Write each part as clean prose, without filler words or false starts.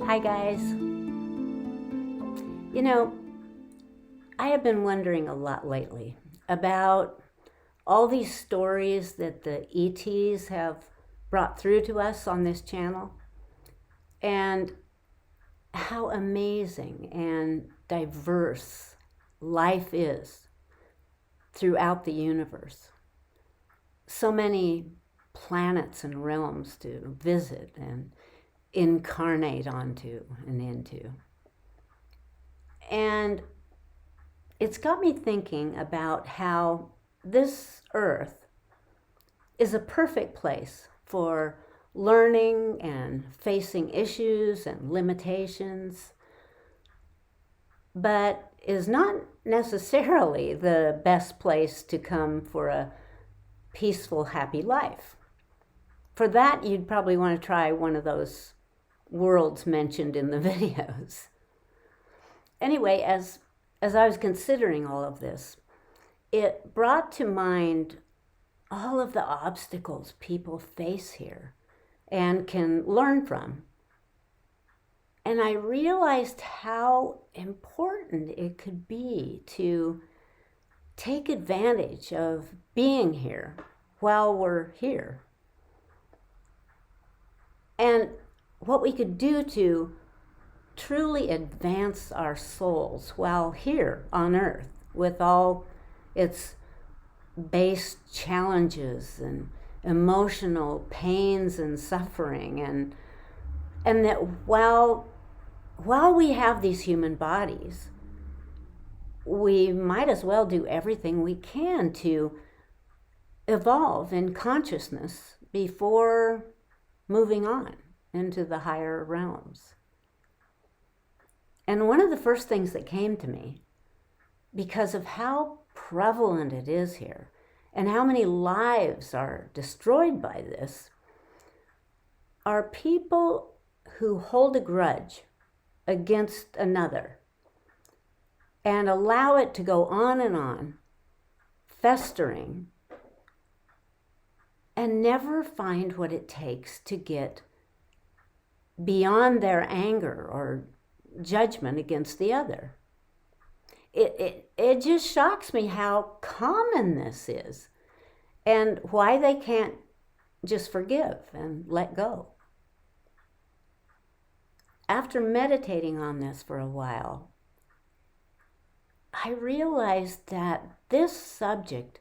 Hi guys. You know, I have been wondering a lot lately about all these stories that the ETs have brought through to us on this channel and how amazing and diverse life is throughout the universe. So many planets and realms to visit and incarnate onto and into. And it's got me thinking about how this earth is a perfect place for learning and facing issues and limitations, but is not necessarily the best place to come for a peaceful, happy life. For that, you'd probably want to try one of those worlds mentioned in the videos. Anyway, as I was considering all of this, it brought to mind all of the obstacles people face here and can learn from. And I realized how important it could be to take advantage of being here while we're here. And what we could do to truly advance our souls while here on earth with all its base challenges and emotional pains and suffering, and that while we have these human bodies, we might as well do everything we can to evolve in consciousness before moving on into the higher realms. And one of the first things that came to me, because of how prevalent it is here and how many lives are destroyed by this, are people who hold a grudge against another and allow it to go on, festering, and never find what it takes to get beyond their anger or judgment against the other. It just shocks me how common this is and why they can't just forgive and let go. After meditating on this for a while, I realized that this subject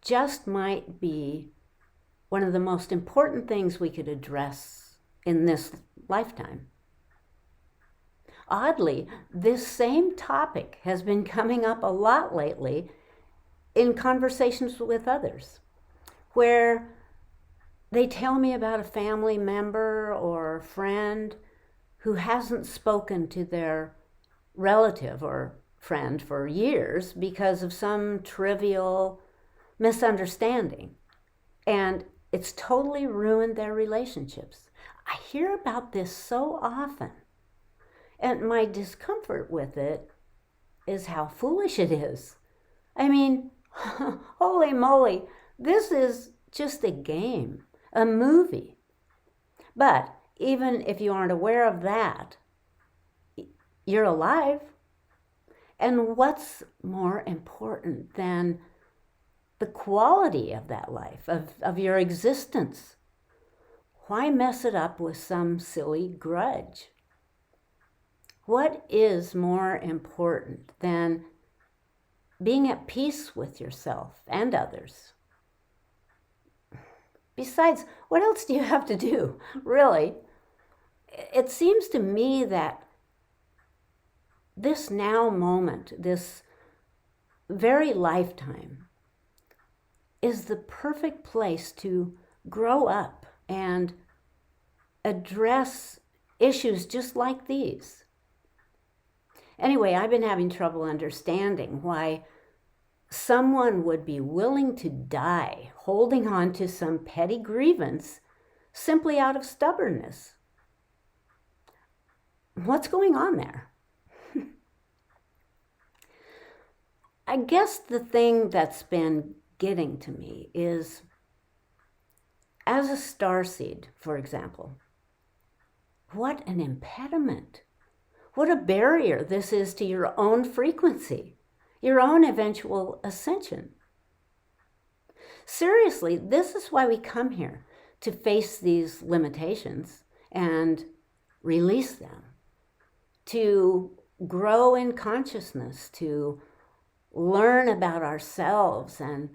just might be one of the most important things we could address in this lifetime. Oddly, this same topic has been coming up a lot lately in conversations with others, where they tell me about a family member or friend who hasn't spoken to their relative or friend for years because of some trivial misunderstanding. And it's totally ruined their relationships. I hear about this so often. And my discomfort with it is how foolish it is. I mean, holy moly, this is just a game, a movie. But even if you aren't aware of that, you're alive. And what's more important than the quality of that life, of your existence? Why mess it up with some silly grudge? What is more important than being at peace with yourself and others? Besides, what else do you have to do, really? It seems to me that this now moment, this very lifetime, is the perfect place to grow up and address issues just like these. Anyway, I've been having trouble understanding why someone would be willing to die holding on to some petty grievance simply out of stubbornness. What's going on there? I guess the thing that's been getting to me is, as a starseed, for example, What an impediment. What a barrier this is to your own frequency, your own eventual ascension. Seriously, this is why we come here, to face these limitations and release them, to grow in consciousness, to learn about ourselves and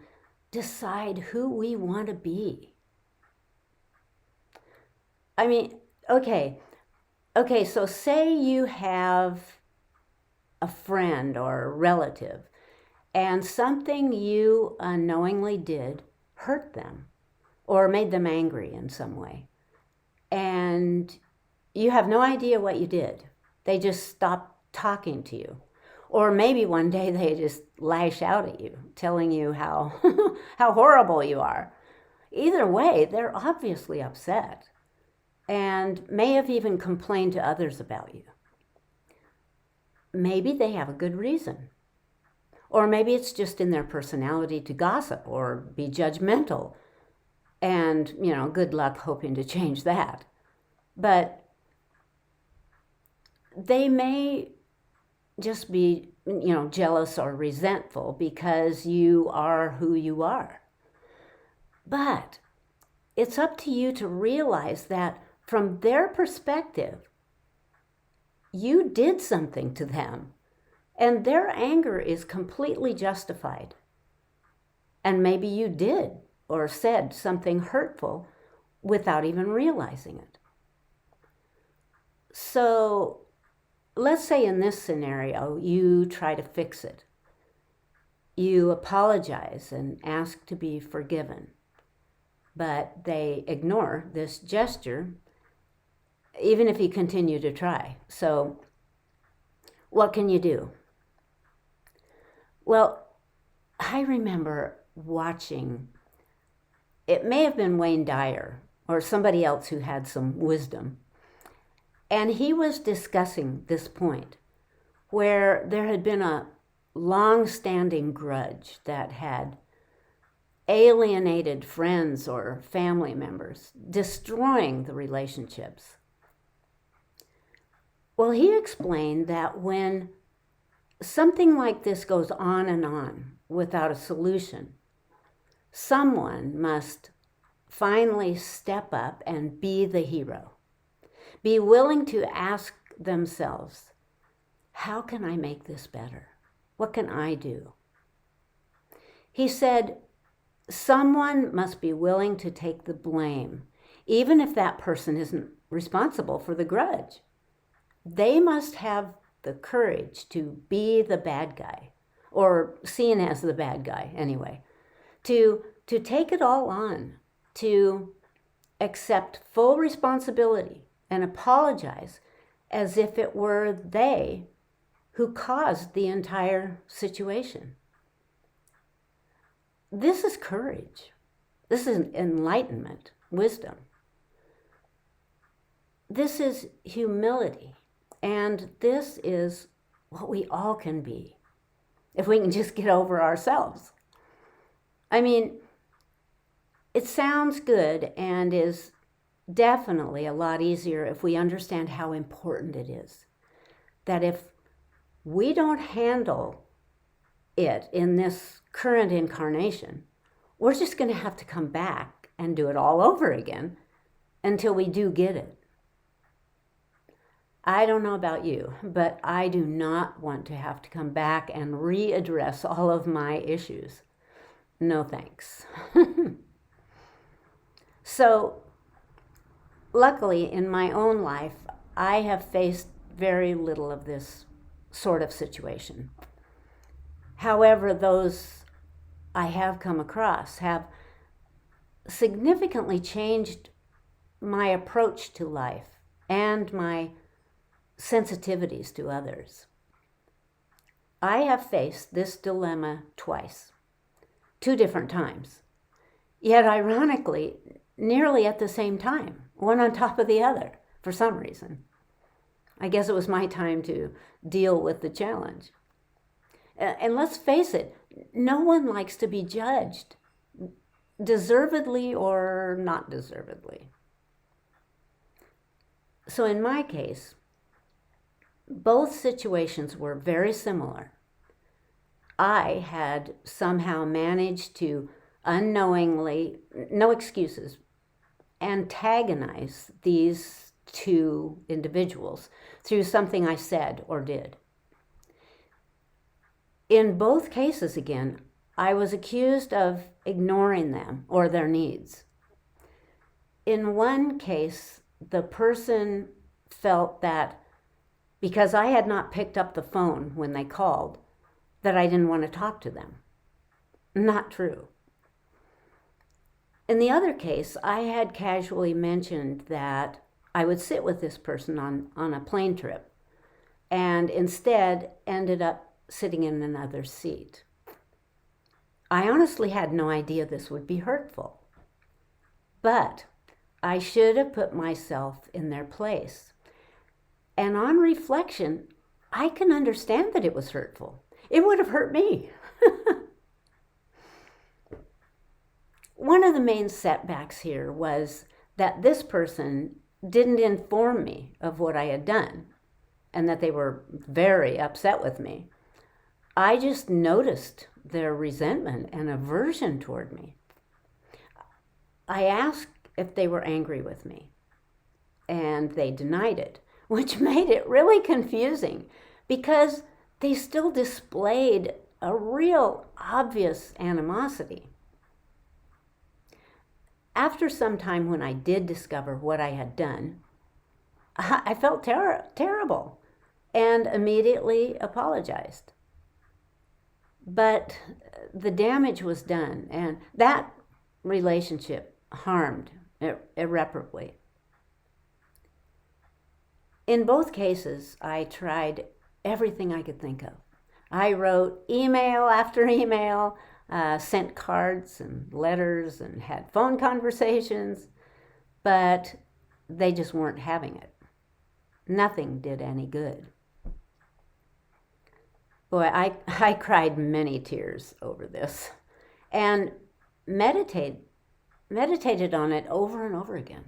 decide who we want to be. I mean, okay, so say you have a friend or a relative and something you unknowingly did hurt them or made them angry in some way. And you have no idea what you did. They just stopped talking to you. Or maybe one day they just lash out at you, telling you how, how horrible you are. Either way, they're obviously upset and may have even complained to others about you. Maybe they have a good reason. Or maybe it's just in their personality to gossip or be judgmental. And, good luck hoping to change that. But they may just be, jealous or resentful because you are who you are. But it's up to you to realize that from their perspective, you did something to them, and their anger is completely justified. And maybe you did or said something hurtful without even realizing it. So let's say in this scenario, you try to fix it. You apologize and ask to be forgiven, but they ignore this gesture, even if you continue to try. So what can you do? Well, I remember watching, it may have been Wayne Dyer or somebody else who had some wisdom. And he was discussing this point where there had been a long-standing grudge that had alienated friends or family members, destroying the relationships. Well, he explained that when something like this goes on and on without a solution, someone must finally step up and be the hero. Be willing to ask themselves, how can I make this better? What can I do? He said, someone must be willing to take the blame, even if that person isn't responsible for the grudge. They must have the courage to be the bad guy, or seen as the bad guy anyway, to take it all on, to accept full responsibility and apologize as if it were they who caused the entire situation. This is courage. This is enlightenment, wisdom. This is humility. And this is what we all can be if we can just get over ourselves. I mean, it sounds good and is definitely a lot easier if we understand how important it is. That if we don't handle it in this current incarnation, we're just going to have to come back and do it all over again until we do get it. I don't know about you, but I do not want to have to come back and readdress all of my issues. No thanks. So, luckily, in my own life, I have faced very little of this sort of situation. However, those I have come across have significantly changed my approach to life and my sensitivities to others. I have faced this dilemma twice, 2 different times, yet ironically, nearly at the same time, one on top of the other, for some reason. I guess it was my time to deal with the challenge. And let's face it, no one likes to be judged, deservedly or not deservedly. So in my case, both situations were very similar. I had somehow managed to unknowingly, no excuses, antagonize these two individuals through something I said or did. In both cases, again, I was accused of ignoring them or their needs. In one case, the person felt that because I had not picked up the phone when they called, that I didn't want to talk to them. Not true. In the other case, I had casually mentioned that I would sit with this person on a plane trip, and instead ended up sitting in another seat. I honestly had no idea this would be hurtful, but I should have put myself in their place. And on reflection, I can understand that it was hurtful. It would have hurt me. One of the main setbacks here was that this person didn't inform me of what I had done and that they were very upset with me. I just noticed their resentment and aversion toward me. I asked if they were angry with me, and they denied it, which made it really confusing because they still displayed a real obvious animosity. After some time, when I did discover what I had done, I felt terrible and immediately apologized. But the damage was done, and that relationship harmed irreparably. In both cases, I tried everything I could think of. I wrote email after email, sent cards and letters and had phone conversations, but they just weren't having it. Nothing did any good. Boy, I cried many tears over this and meditated on it over and over again.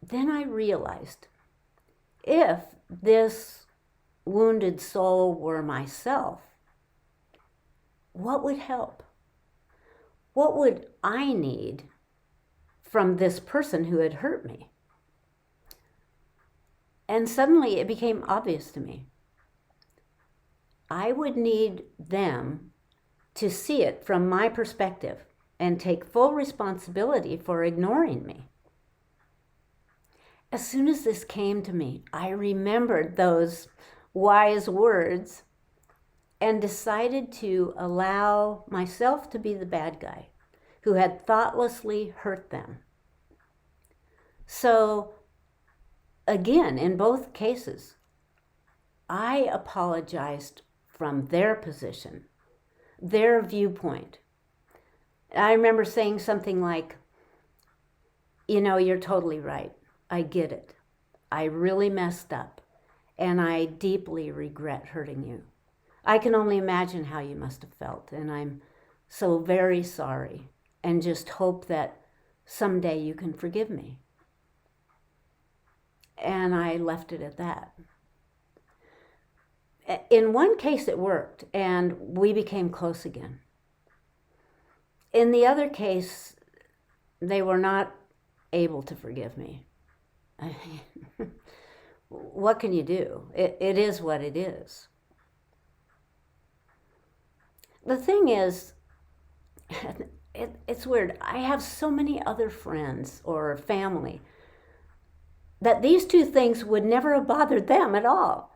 Then I realized if this wounded soul were myself, what would help? What would I need from this person who had hurt me? And suddenly it became obvious to me. I would need them to see it from my perspective and take full responsibility for ignoring me. As soon as this came to me, I remembered those wise words and decided to allow myself to be the bad guy who had thoughtlessly hurt them. So, again, in both cases, I apologized from their position, their viewpoint. I remember saying something like, you're totally right. I get it. I really messed up, and I deeply regret hurting you. I can only imagine how you must have felt, and I'm so very sorry, and just hope that someday you can forgive me. And I left it at that. In one case it worked, and we became close again. In the other case, they were not able to forgive me. What can you do? It is what it is. The thing is, it's weird. I have so many other friends or family that these two things would never have bothered them at all.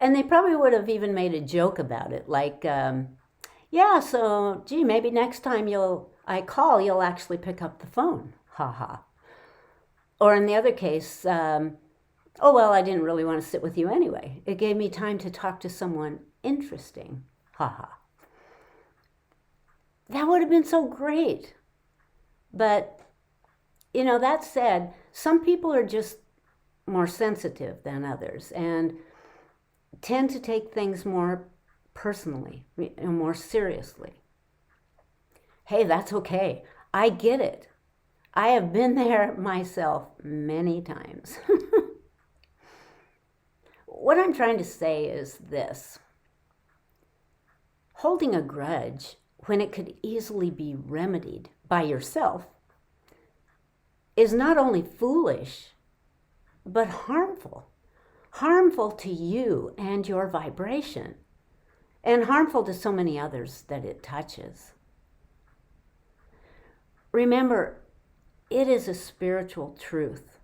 And they probably would have even made a joke about it, like, so, maybe next time I call, you'll actually pick up the phone. Ha ha. Or in the other case, I didn't really want to sit with you anyway. It gave me time to talk to someone interesting. Ha ha. That would have been so great. But, that said, some people are just more sensitive than others and tend to take things more personally, more seriously. Hey, that's okay. I get it. I have been there myself many times. What I'm trying to say is this. Holding a grudge when it could easily be remedied by yourself is not only foolish, but harmful. Harmful to you and your vibration, and harmful to so many others that it touches. Remember, it is a spiritual truth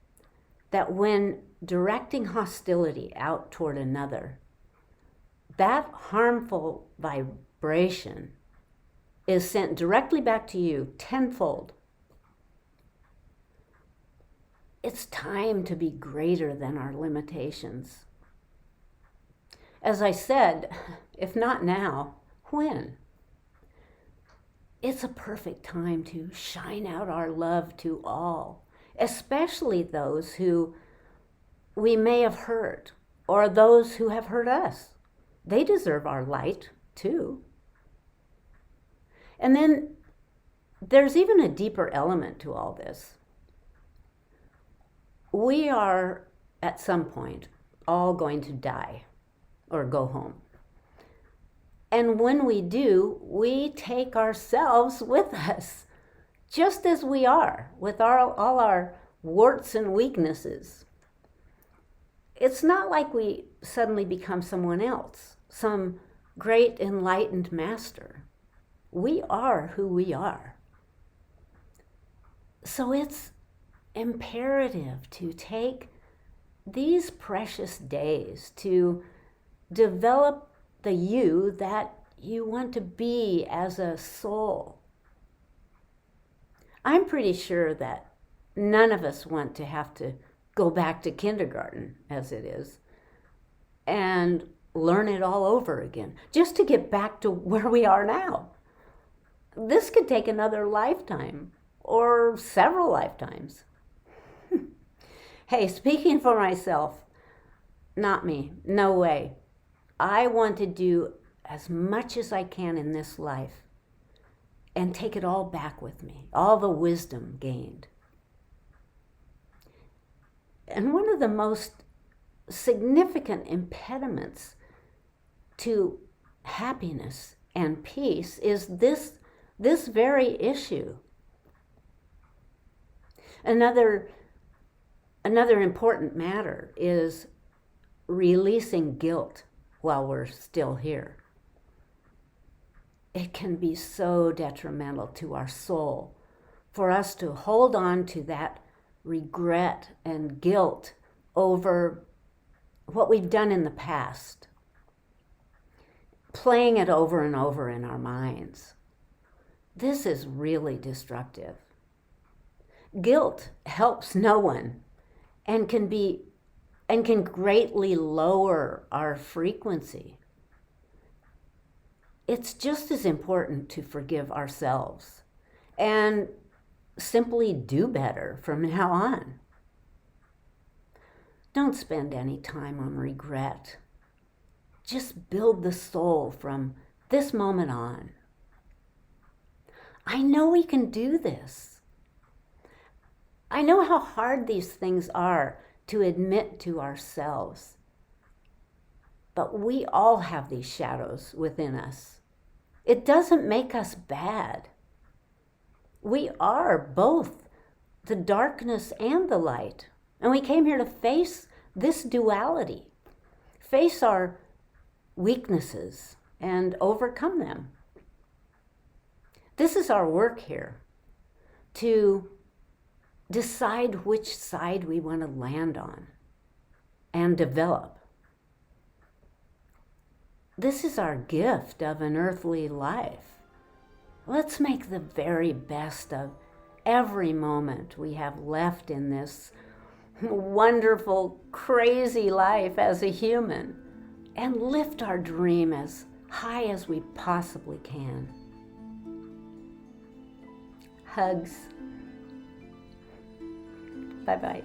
that when directing hostility out toward another, that harmful vibration is sent directly back to you tenfold. It's time to be greater than our limitations. As I said, if not now, when? It's a perfect time to shine out our love to all, especially those who we may have hurt, or those who have hurt us. They deserve our light too. And then there's even a deeper element to all this. We are, at some point, all going to die or go home. And when we do, we take ourselves with us, just as we are, with all our warts and weaknesses. It's not like we suddenly become someone else, some great enlightened master. We are who we are. So it's imperative to take these precious days to develop the you that you want to be as a soul. I'm pretty sure that none of us want to have to go back to kindergarten, as it is, and learn it all over again, just to get back to where we are now. This could take another lifetime, or several lifetimes. Hey, speaking for myself, not me, no way. I want to do as much as I can in this life and take it all back with me, all the wisdom gained. And one of the most significant impediments to happiness and peace is this very issue. Another important matter is releasing guilt while we're still here. It can be so detrimental to our soul for us to hold on to that regret and guilt over what we've done in the past, playing it over and over in our minds. This is really destructive. Guilt helps no one and can greatly lower our frequency. It's just as important to forgive ourselves and simply do better from now on. Don't spend any time on regret. Just build the soul from this moment on. I know we can do this. I know how hard these things are to admit to ourselves. But we all have these shadows within us. It doesn't make us bad. We are both the darkness and the light. And we came here to face this duality, face our weaknesses and overcome them. This is our work here, to decide which side we want to land on and develop. This is our gift of an earthly life. Let's make the very best of every moment we have left in this wonderful, crazy life as a human, and lift our dream as high as we possibly can. Hugs. Bye-bye.